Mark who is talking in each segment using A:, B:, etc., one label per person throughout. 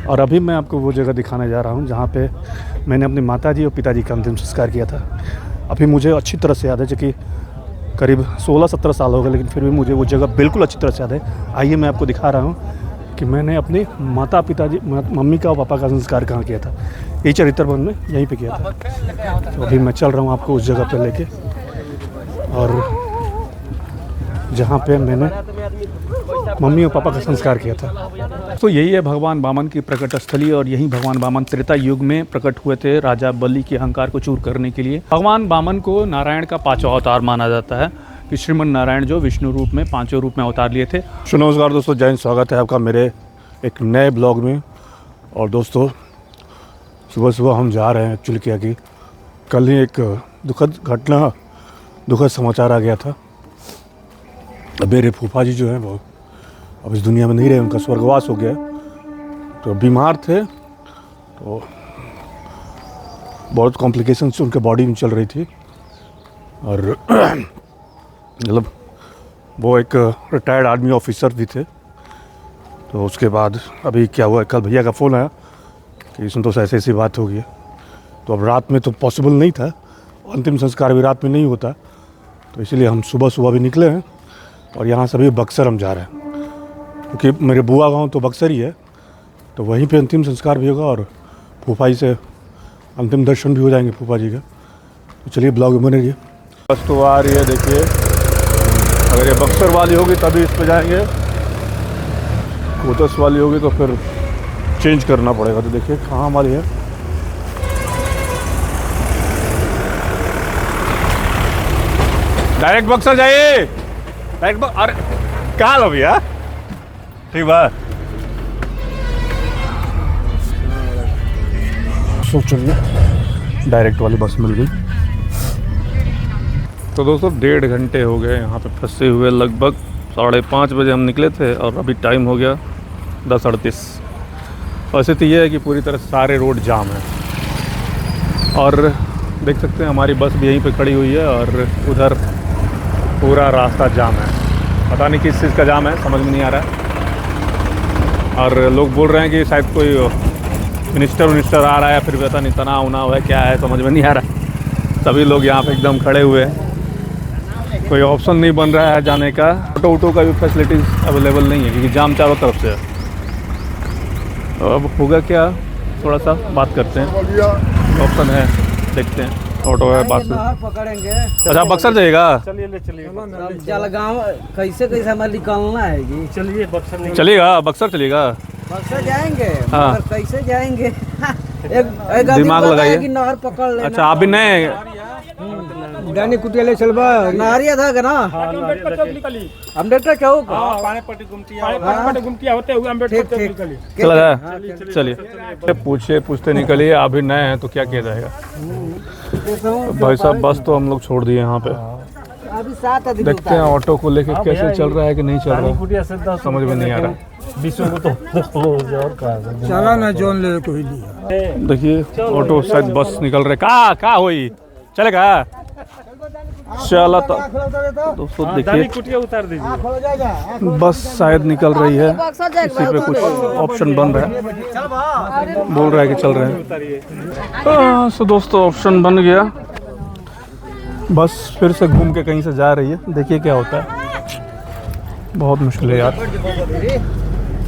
A: और अभी मैं आपको वो जगह दिखाने जा रहा हूँ जहाँ पे मैंने अपनी माताजी और पिताजी का अंतिम संस्कार किया था। अभी मुझे अच्छी तरह से याद है, क्योंकि करीब 16-17 साल हो गए, लेकिन फिर भी मुझे वो जगह बिल्कुल अच्छी तरह से याद है। आइए मैं आपको दिखा रहा हूँ कि मैंने अपने माता पिताजी मम्मी का और पापा का संस्कार कहाँ किया था। यही चरित्र वन में यहीं पे किया था। तो अभी मैं चल रहा हूँ आपको उस जगह पर लेके, और जहाँ पे मैंने मम्मी और पापा का संस्कार किया था। तो यही है भगवान वामन की प्रकट स्थली, और यहीं भगवान वामन त्रेता युग में प्रकट हुए थे राजा बलि के अहंकार को चूर करने के लिए। भगवान वामन को नारायण का 5वां अवतार माना जाता है, कि श्रीमन नारायण जो विष्णु रूप में 5वें रूप में अवतार लिए थे। नमस्कार दोस्तों, जय हिंद, स्वागत है आपका मेरे एक नए ब्लॉग में। और दोस्तों, सुबह सुबह हम जा रहे हैं एक्चुअली क्या कि कल ही एक दुखद समाचार आ गया था। मेरे फूफा जी जो हैं वो अब इस दुनिया में नहीं रहे, उनका स्वर्गवास हो गया। तो बीमार थे, तो बहुत कॉम्प्लिकेशंस उनके बॉडी में चल रही थी, और मतलब वो एक रिटायर्ड आर्मी ऑफिसर भी थे। तो उसके बाद अभी क्या हुआ, कल भैया का फ़ोन आया कि संतोष ऐसी ऐसी बात हो गई है। तो अब रात में तो पॉसिबल नहीं था, अंतिम संस्कार भी रात में नहीं होता, तो इसलिए हम सुबह सुबह भी निकले हैं। और यहाँ से अभी बक्सर हम जा रहे हैं, क्योंकि मेरे बुआ गांव तो बक्सर ही है, तो वहीं पे अंतिम संस्कार भी होगा और फूफा जी से अंतिम दर्शन भी हो जाएंगे फूफा जी का। तो चलिए ब्लॉग में बने रहिए। बस तो आ रही है, देखिए। अगर ये बक्सर वाली होगी तभी इस पर जाएंगे, कोटस वाली होगी तो फिर चेंज करना पड़ेगा। तो देखिए कहाँ वाली है। डायरेक्ट बक्सर जाइए, डायरेक्ट अरे कहाँ लो भैया, ठीक बा। चलिए डायरेक्ट वाली बस मिल गई। तो दोस्तों 1.5 घंटे हो गए यहाँ पे फंसे हुए। लगभग 5:30 बजे हम निकले थे और अभी टाइम हो गया 10:38। वैसे तो ये है कि पूरी तरह सारे रोड जाम है, और देख सकते हैं हमारी बस भी यहीं पे खड़ी हुई है, और उधर पूरा रास्ता जाम है। पता नहीं किस चीज़ का जाम है, समझ में नहीं आ रहा है। और लोग बोल रहे हैं कि शायद कोई मिनिस्टर आ रहा है, फिर पता नहीं तनाव उनाव है, क्या है समझ में नहीं आ रहा। सभी लोग यहाँ पे एकदम खड़े हुए हैं, कोई ऑप्शन नहीं बन रहा है जाने का। ऑटो का भी फैसिलिटीज़ अवेलेबल नहीं है, क्योंकि जाम चारों तरफ से है। तो अब होगा क्या, थोड़ा सा बात करते हैं। ऑप्शन है, देखते हैं। ऑटो है, बात
B: पकड़ेंगे।
A: अच्छा बक्सर जाएगा,
B: चलिए जलगांव कैसे हमारे निकलना है जी। चलिए बक्सर
A: चलिएगा, बक्सर चलिएगा,
B: बक्सर जाएंगे।
A: हाँ।
B: कैसे जाएंगे एक
A: दिमाग लगाइए
B: कि नहर पकड़ लेना।
A: अच्छा आप भी नए
B: डानी कुटिया ले चलबा, नारिया था ना। अम्बेडकर चौक,
A: चला जाए। चलिए पूछते निकलिए। अभी नए हैं तो क्या किया जाएगा। भाई साहब बस तो हम लोग छोड़ दिए यहाँ पे।
B: अभी 7 आदमी
A: देखते हैं ऑटो को लेके कैसे चल रहा है कि नहीं चल रहा, समझ में नहीं आ रहा।
B: चला ना जोन ले कोई लिया।
A: देखिए ऑटो शायद बस निकल रहे। कहाँ हुई, चलेगा चला। तो दोस्तों देखिए
B: उतार दीजिए,
A: बस शायद निकल रही है, इसी पे कुछ ऑप्शन बन रहा है, बोल रहा है कि चल रहे हैं। सो दोस्तों ऑप्शन बन गया, बस फिर से घूम के कहीं से जा रही है। देखिए क्या होता है। बहुत मुश्किल है यार,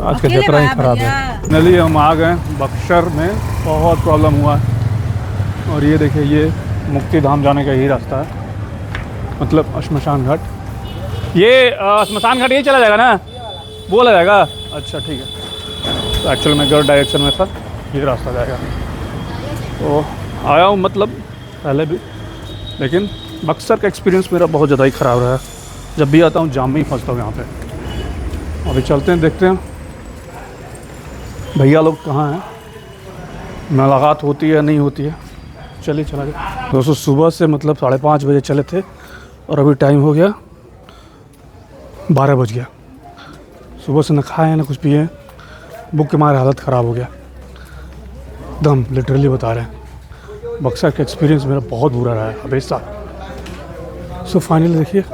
A: आज का यात्रा ही खराब है। फाइनली हम आ गए बक्सर में, बहुत प्रॉब्लम हुआ है। और ये देखिए, ये मुक्ति धाम जाने का यही रास्ता है, मतलब श्मशान घाट। ये श्मशान घाट यही चला जाएगा ना, बोला जाएगा। अच्छा ठीक है। तो एक्चुअली मैं गलत डायरेक्शन में था, ये रास्ता जाएगा। तो आया हूँ मतलब पहले भी, लेकिन बक्सर का एक्सपीरियंस मेरा बहुत ज़्यादा ही ख़राब रहा है। जब भी आता हूँ जाम में ही फंसता हूँ यहाँ पे। अभी चलते हैं, देखते हैं भैया लोग कहाँ हैं, मुलाकात होती है नहीं होती है। चलिए चला गया। दोस्तों सुबह से मतलब 5:30 बजे चले थे, और अभी टाइम हो गया 12 बज गया। सुबह से न खाए ना कुछ पिए, भूख के मारे हालत ख़राब हो गया एकदम, लिटरली बता रहे हैं। बक्सर का एक्सपीरियंस मेरा बहुत बुरा रहा है हमेशा। सो फाइनली देखिए,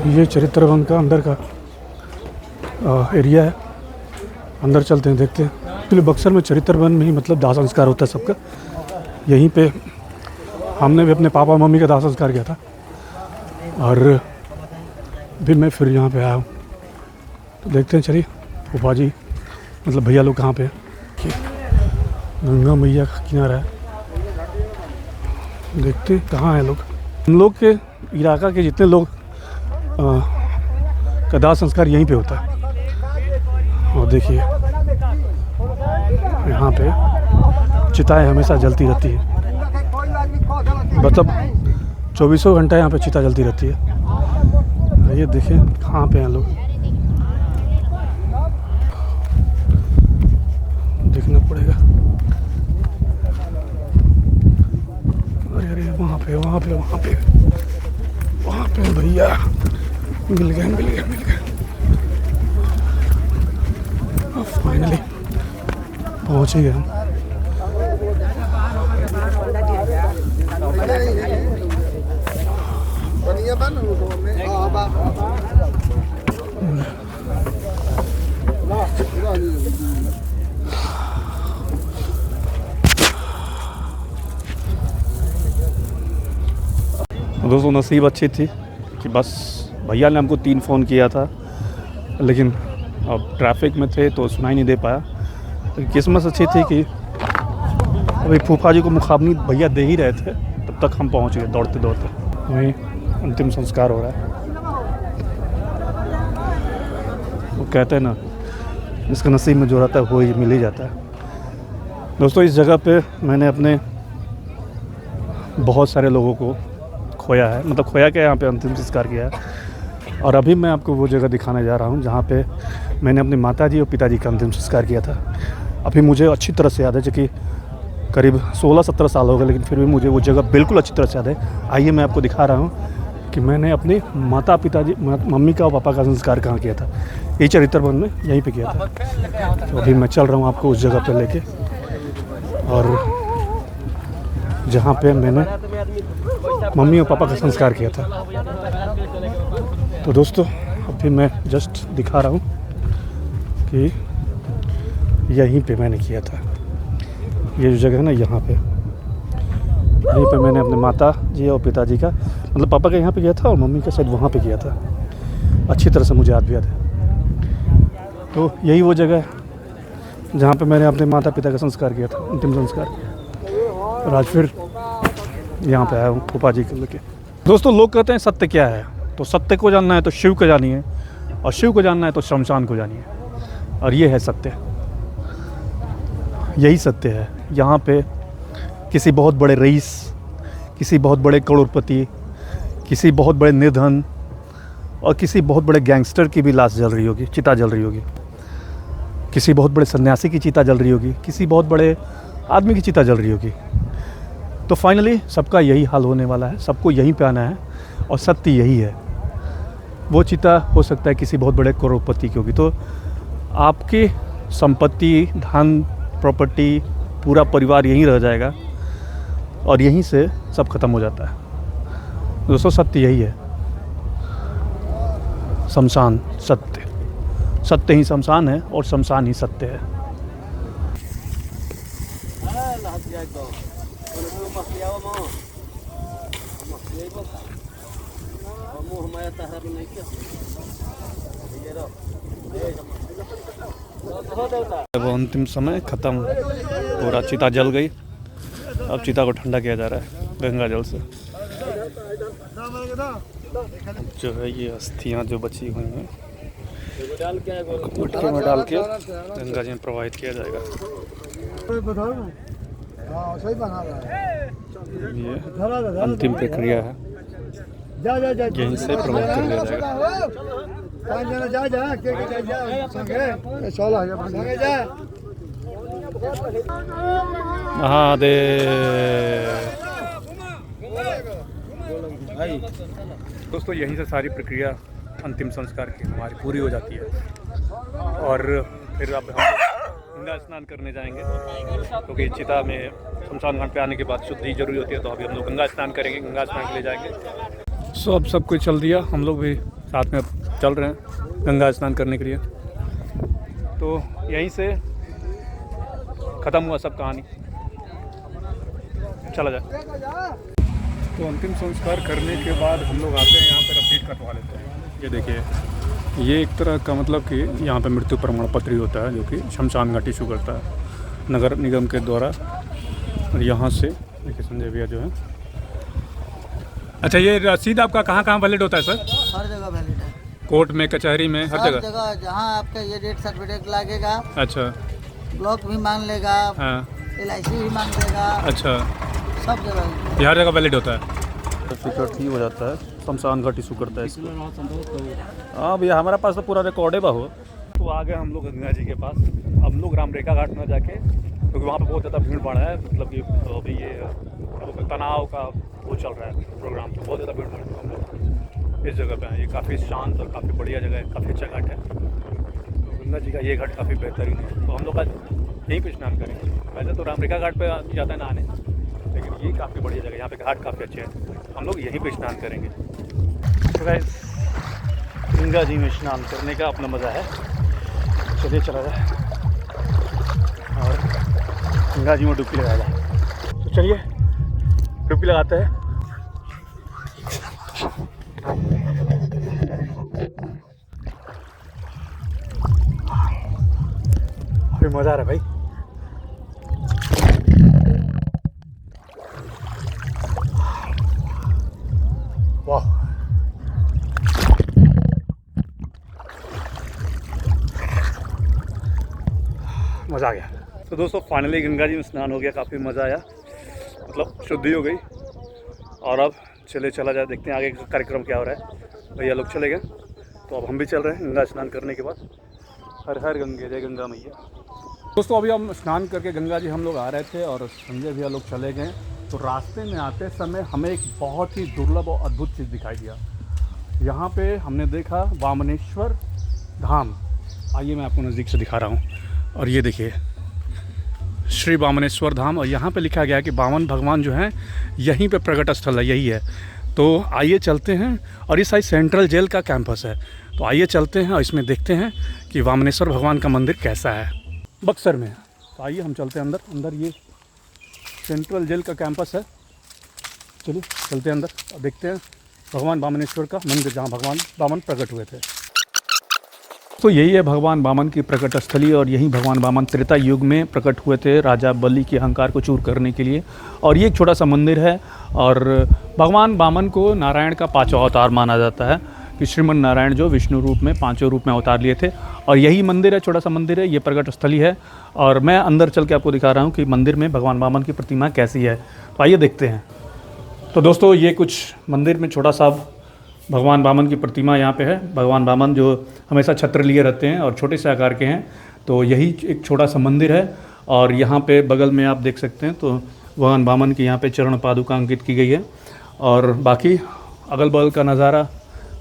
A: ये चरित्र वन का अंदर का एरिया है। अंदर चलते हैं, देखते हैं एक्चुअली बक्सर में चरित्र वन में ही मतलब दाह संस्कार होता है सबका। यहीं पे हमने भी अपने पापा मम्मी का दाह संस्कार किया था और भी मैं फिर यहाँ पे आया हूँ। तो देखते हैं, चलिए फूफा जी मतलब भैया लोग कहाँ पे हैं। कि गंगा मैया का किनारा है, देखते हैं कहाँ हैं लोग। हम लोग के इलाका के जितने लोग का दाह संस्कार यहीं पे होता है। और देखिए यहाँ पे चिताएं हमेशा जलती रहती है, मतलब 24 घंटा यहाँ पे चिता जलती रहती है। ये देखिए कहाँ पे हैं लोग, देखना पड़ेगा। अरे अरे वहाँ पे भैया मिल गए। फाइनली पहुँच ही गए हम। दोस्तों नसीब अच्छी थी कि बस भैया ने हमको 3 फ़ोन किया था, लेकिन अब ट्रैफिक में थे तो सुनाई नहीं दे पाया। लेकिन किस्मत अच्छी थी कि अभी फूफा जी को मुखाग्नि भैया दे ही रहे थे, तब तक हम पहुंच गए दौड़ते दौड़ते। वहीं अंतिम संस्कार हो रहा है। वो कहते हैं ना, जिसका नसीब में जो रहता है वो ही मिल ही जाता है। दोस्तों इस जगह पे मैंने अपने बहुत सारे लोगों को खोया है, मतलब खोया क्या, यहाँ पे अंतिम संस्कार किया है। और अभी मैं आपको वो जगह दिखाने जा रहा हूँ जहाँ पे मैंने अपनी माताजी और पिताजी का अंतिम संस्कार किया था। अभी मुझे अच्छी तरह से याद है, क्योंकि करीब 16-17 साल हो गए, लेकिन फिर भी मुझे वो जगह बिल्कुल अच्छी तरह से याद है। आइए मैं आपको दिखा रहा हूँ कि मैंने अपने माता पिताजी मम्मी का और पापा का संस्कार कहाँ किया था। यही चरित्र वन में यहीं पे किया था। तो अभी मैं चल रहा हूँ आपको उस जगह पे लेके, और जहाँ पे मैंने मम्मी और पापा का संस्कार किया था। तो दोस्तों अभी मैं जस्ट दिखा रहा हूँ कि यहीं पे मैंने किया था। ये जो जगह है ना, यहाँ पे यहीं पे मैंने अपने माता जी और पिताजी का, मतलब पापा का यहाँ पे किया था और मम्मी का शायद वहाँ पे किया था। अच्छी तरह से मुझे याद भी याद है। तो यही वो जगह है जहाँ पे मैंने अपने माता पिता का संस्कार किया था, अंतिम संस्कार। और आज फिर यहाँ पे आया हूँ फूफा जी को लेके। दोस्तों लोग कहते हैं सत्य क्या है, तो सत्य को जानना है तो शिव को जानिए, और शिव को जानना है तो शमशान को जानिए। और ये है सत्य, यही सत्य है। यहाँ पे किसी बहुत बड़े रईस, किसी बहुत बड़े करोड़पति, किसी बहुत बड़े निर्धन और किसी बहुत बड़े गैंगस्टर की भी लाश जल रही होगी, चिता जल रही होगी। किसी बहुत बड़े सन्यासी की चिता जल रही होगी, किसी बहुत बड़े आदमी की चिता जल रही होगी। तो फाइनली सबका यही हाल होने वाला है, सबको यहीं पे आना है। और सत्य यही है, वो चिता हो सकता है किसी बहुत बड़े करोड़पति की होगी। तो आपकी संपत्ति, धन, प्रॉपर्टी, पूरा परिवार यहीं रह जाएगा और यहीं से सब खत्म हो जाता है। दोस्तों सत्य यही है, शमशान सत्य, सत्य ही शमशान है और शमशान ही सत्य है। वो अंतिम समय खत्म, पूरा चिता जल गई। अब चिता को ठंडा किया जा रहा है गंगा जल से। जो है ये अस्थियां जो बची हुई हैं मटके में डाल के गंगा जी में प्रवाहित किया जाएगा। ये अंतिम प्रक्रिया है, यहीं से प्रवाहित कर दिया जाएगा। दोस्तों यहीं से सारी प्रक्रिया अंतिम संस्कार की हमारी पूरी हो जाती है और फिर अब हम गंगा स्नान करने जाएंगे, क्योंकि चिता में शमशान घाट पे आने के बाद शुद्धि जरूरी होती है। तो अभी हम लोग गंगा स्नान करेंगे, गंगा स्नान के लिए जाएंगे। सो अब सब कुछ चल दिया, हम लोग भी साथ में चल रहे हैं गंगा स्नान करने के लिए। तो यहीं से ख़त्म हुआ सब कहानी, चला जाए। तो अंतिम संस्कार करने के बाद हम लोग आते हैं यहाँ पर रिपीट कटवा लेते हैं। ये देखिए, ये एक तरह का मतलब कि यहाँ पे मृत्यु प्रमाण पत्र ही होता है जो कि शमशान घाट इशू करता है नगर निगम के द्वारा। और यहाँ से देखिए संजय भैया जो है। अच्छा, ये रसीद आपका कहाँ कहाँ वैलिड होता है सर?
B: हर जगह वैलिड है,
A: कोर्ट में, कचहरी में, हर जगह
B: जहाँ आपका ये डेथ सर्टिफिकेट लगेगा।
A: अच्छा,
B: ब्लॉक भी मांग लेगा,
A: हाँ,
B: LIC भी मांग लेगा,
A: अच्छा,
B: सब जगह
A: ये हर जगह वैलिड होता है। सर्टिफिकेट ही हो जाता है, शमशान घाट इशू करता है इसको। हाँ भैया, हमारे पास तो पूरा रिकॉर्ड है बाहु। तो आ गए हम लोग गंगा जी के पास। हम लोग रामरेखा घाट में जाके, क्योंकि वहाँ पे बहुत ज़्यादा भीड़ भाड़ है, मतलब कि अभी ये तनाव का वो चल रहा है प्रोग्राम, तो बहुत ज़्यादा भीड़ भाड़ हम लोग इस जगह पे हैं। ये काफ़ी शांत और काफ़ी बढ़िया जगह है, काफ़ी अच्छा घाट है। तो गंगा जी का ये घाट काफ़ी बेहतरीन है, तो हम लोग आज यहीं पे स्नान करेंगे। वैसे तो रामरेखा घाट पे जाता है नहाने, लेकिन ये काफ़ी बढ़िया जगह है, यहाँ पे घाट काफ़ी अच्छे हैं, हम लोग यहीं पे स्नान करेंगे। तो गाइस, गंगा जी में स्नान करने का अपना मज़ा है। चलिए चला जाए और गंगा जी में डुबकी लगाया जाए। तो चलिए डुबकी लगाते हैं। अभी मज़ा आ रहा है भाई। वाह, मज़ा आ गया। तो दोस्तों फाइनली गंगा जी में स्नान हो गया, काफ़ी मज़ा आया, मतलब शुद्धि हो गई। और अब चला जाए, देखते हैं आगे का कार्यक्रम क्या हो रहा है। भैया लोग चले गए, तो अब हम भी चल रहे हैं गंगा स्नान करने के बाद। हर हर गंगे, जय गंगा मैया। दोस्तों अभी हम स्नान करके गंगा जी हम लोग आ रहे थे और संजय भैया लोग चले गए। तो रास्ते में आते समय हमें एक बहुत ही दुर्लभ और अद्भुत चीज़ दिखाई दिया। यहाँ पे हमने देखा वामनेश्वर धाम। आइए मैं आपको नज़दीक से दिखा रहा हूँ। और ये देखिए श्री वामनेश्वर धाम, और यहाँ पे लिखा गया है कि वामन भगवान जो हैं यहीं पे प्रकट स्थल है, यही है। तो आइए चलते हैं, और इस साइड सेंट्रल जेल का कैंपस है। तो आइए चलते हैं और इसमें देखते हैं कि वामनेश्वर भगवान का मंदिर कैसा है बक्सर में। तो आइए हम चलते हैं अंदर। अंदर ये सेंट्रल जेल का कैंपस है। चलिए चलते हैं अंदर और देखते हैं भगवान वामनेश्वर का मंदिर, जहाँ भगवान वामन प्रकट हुए थे। तो यही है भगवान वामन की प्रकट स्थली, और यहीं भगवान वामन त्रेता युग में प्रकट हुए थे राजा बलि के अहंकार को चूर करने के लिए। और ये एक छोटा सा मंदिर है। और भगवान वामन को नारायण का पांचवा अवतार माना जाता है, कि श्रीमन नारायण जो विष्णु रूप में पांचों रूप में अवतार लिए थे। और यही मंदिर है, छोटा सा मंदिर है, ये प्रकट स्थली है। और मैं अंदर चल के आपको दिखा रहा हूँ कि मंदिर में भगवान वामन की प्रतिमा कैसी है। तो आइए देखते हैं। तो दोस्तों ये कुछ मंदिर में छोटा सा भगवान वामन की प्रतिमा यहाँ पे है। भगवान वामन जो हमेशा छत्र लिए रहते हैं और छोटे से आकार के हैं। तो यही एक छोटा सा मंदिर है। और यहाँ पे बगल में आप देख सकते हैं, तो भगवान वामन की यहाँ पे चरण पादुका अंकित की गई है। और बाकी अगल बगल का नज़ारा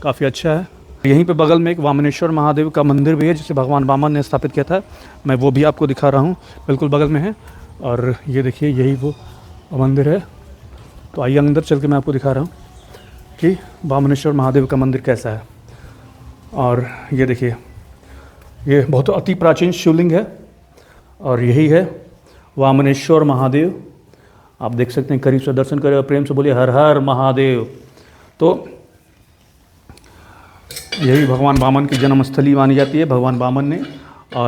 A: काफ़ी अच्छा है। यहीं पे बगल में एक वामनेश्वर महादेव का मंदिर भी है, जिसे भगवान वामन ने स्थापित किया था। मैं वो भी आपको दिखा रहा हूँ, बिल्कुल बगल में है। और ये देखिए यही वो मंदिर है। तो आइए अंदर चल के मैं आपको दिखा रहा हूँ कि वामनेश्वर महादेव का मंदिर कैसा है। और ये देखिए, ये बहुत अति प्राचीन शिवलिंग है। और यही है वामनेश्वर महादेव। आप देख सकते हैं, करीब से दर्शन करें और प्रेम से बोलिए हर हर महादेव। तो यही भगवान वामन की जन्मस्थली मानी जाती है। भगवान वामन ने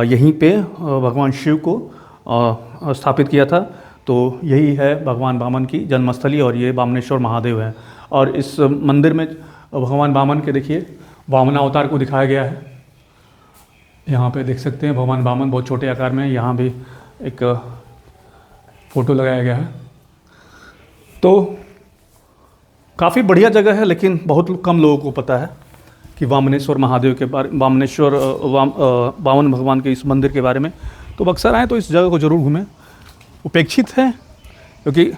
A: यहीं पे भगवान शिव को स्थापित किया था। तो यही है भगवान वामन की जन्मस्थली, और ये वामनेश्वर महादेव है। और इस मंदिर में भगवान वामन के देखिए वामनावतार को दिखाया गया है। यहाँ पे देख सकते हैं भगवान वामन बहुत छोटे आकार में है। यहाँ भी एक फ़ोटो लगाया गया है। तो काफ़ी बढ़िया जगह है, लेकिन बहुत कम लोगों को पता है कि वामनेश्वर महादेव के बारे, वामनेश्वर वामन भगवान के इस मंदिर के बारे में। तो बक्सर आए तो इस जगह को ज़रूर घूमें। उपेक्षित है, क्योंकि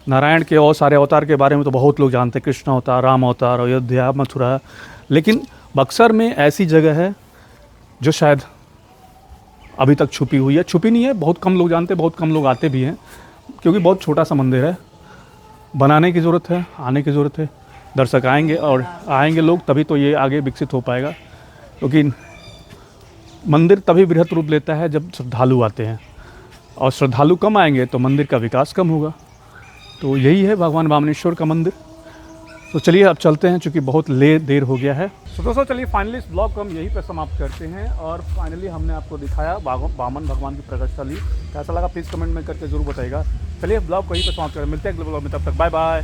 A: नारायण के और सारे अवतार के बारे में तो बहुत लोग जानते हैं, कृष्ण अवतार, राम अवतार, अयोध्या, मथुरा। लेकिन बक्सर में ऐसी जगह है जो शायद अभी तक छुपी हुई है। छुपी नहीं है, बहुत कम लोग जानते, बहुत कम लोग आते भी हैं, क्योंकि बहुत छोटा सा मंदिर है। बनाने की ज़रूरत है, आने की ज़रूरत है। दर्शक आएंगे और आएंगे लोग, तभी तो ये आगे विकसित हो पाएगा। क्योंकि मंदिर तभी बृहत रूप लेता है जब श्रद्धालु आते हैं। और श्रद्धालु कम आएंगे तो मंदिर का विकास कम होगा। तो यही है भगवान वामनेश्वर का मंदिर। तो चलिए अब चलते हैं, चूँकि बहुत देर हो गया है। तो दोस्तों चलिए फाइनली इस ब्लॉग को हम यहीं पर समाप्त करते हैं। और फाइनली हमने आपको दिखाया वामन भगवान की प्रकट स्थली। कैसा लगा प्लीज़ कमेंट में करके ज़रूर बताइएगा। चलिए ब्लॉग को यहीं पर समाप्त करें, मिलते हैं अगले ब्लॉग में, तब तक बाय बाय।